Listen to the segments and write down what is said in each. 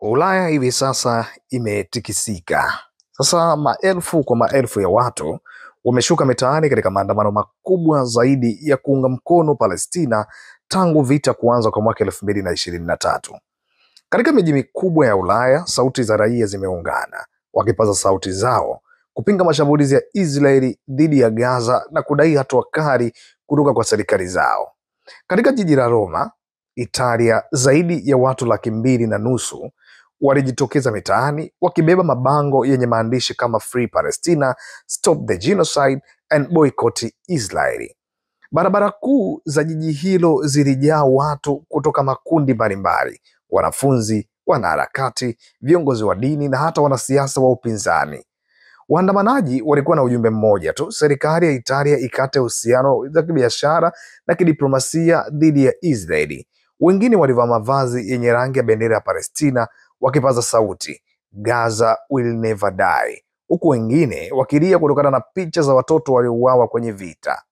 Ulaya hivi sasa imetikisika. Sasa maelfu kwa maelfu ya watu wameshuka mitaani katika maandamano makubwa zaidi ya kuunga mkono Palestina tangu vita kuanza kwa mwaka 2023. Katika miji mikubwa ya Ulaya, sauti za raia zimeungana, wakipaza sauti zao kupinga mashambulizi ya Israeli dhidi ya Gaza na kudai hatua kali kutoka kwa serikali zao. Katika jiji la Roma, Italia, zaidi ya watu 2.5 walijitokeza mitaani wakibeba mabango yenye maandishi kama Free Palestina, Stop the Genocide and Boycott Israel. Barabara kuu za jiji hilo zilijaa watu kutoka makundi mbalimbali: wanafunzi, wanaharakati, viongozi wa dini na hata wanasiasa wa upinzani. Waandamanaji walikuwa na ujumbe mmoja tu: serikali ya Italia ikate uhusiano za kibiashara na kidiplomasia dhidi ya Israeli. Wengine walivaa mavazi yenye rangi ya bendera ya Palestina wakipaza sauti Gaza will never die, huku wengine wakilia kutokana na picha za watoto waliouawa kwenye vita.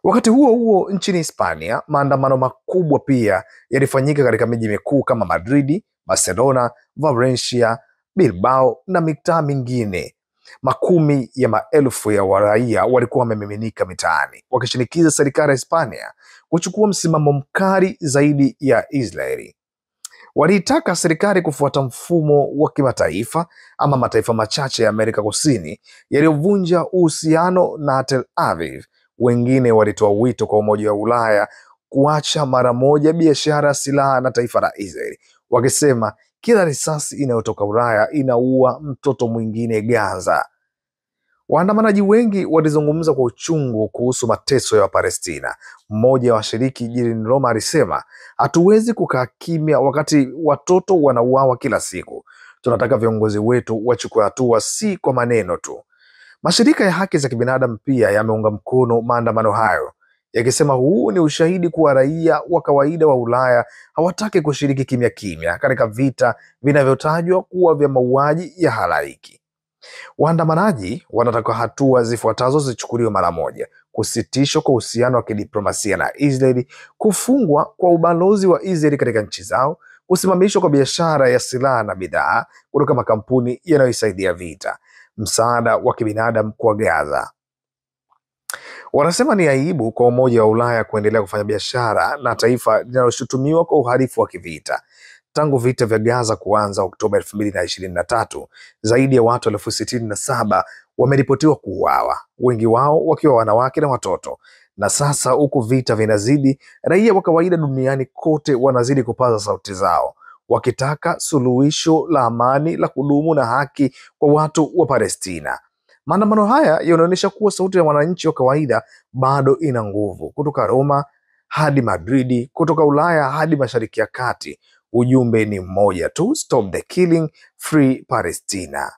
Wakati huo huo, nchini Hispania, maandamano makubwa pia yalifanyika katika miji mikuu kama Madrid, Barcelona, Valencia, Bilbao na mitaa mingine. Makumi ya maelfu ya raia walikuwa wamemiminika mitaani wakishinikiza serikali ya Hispania kuchukua msimamo mkali zaidi ya Israeli. Waliitaka serikali kufuata mfumo wa kimataifa ama mataifa machache ya Amerika Kusini yaliyovunja uhusiano na Tel Aviv. Wengine walitoa wito kwa Umoja wa Ulaya kuacha mara moja biashara ya silaha na taifa la Israeli, wakisema kila risasi inayotoka Ulaya inaua mtoto mwingine Gaza. Waandamanaji wengi walizungumza kwa uchungu kuhusu mateso ya Wapalestina. Mmoja wa washiriki jijini Roma alisema, hatuwezi kukaa kimya wakati watoto wanauawa kila siku. Tunataka viongozi wetu wachukue hatua, si kwa maneno tu. Mashirika ya haki za kibinadamu pia yameunga mkono maandamano hayo, yakisema huu ni ushahidi kuwa raia wa kawaida wa Ulaya hawataki kushiriki kimya kimya katika vita vinavyotajwa kuwa vya mauaji ya halaiki. Waandamanaji wanataka hatua zifuatazo zichukuliwe mara moja: kusitishwa kwa uhusiano wa kidiplomasia na Israeli, kufungwa kwa ubalozi wa Israeli katika nchi zao, kusimamishwa kwa biashara ya silaha na bidhaa kutoka makampuni yanayoisaidia vita, msaada wa kibinadamu kwa Gaza. Wanasema ni aibu kwa Umoja wa Ulaya kuendelea kufanya biashara na taifa linaloshutumiwa kwa uhalifu wa kivita. Tangu vita vya Gaza kuanza Oktoba 2023, zaidi ya watu 67,000 wameripotiwa kuuawa, wengi wao wakiwa wanawake na watoto. Na sasa huku vita vinazidi, raia wa kawaida duniani kote wanazidi kupaza sauti zao, wakitaka suluhisho la amani la kudumu na haki kwa watu wa Palestina. Maandamano haya yanaonyesha kuwa sauti ya wananchi wa kawaida bado ina nguvu. Kutoka Roma hadi Madrid, kutoka Ulaya hadi Mashariki ya Kati, ujumbe ni mmoja tu: Stop the killing, Free Palestina.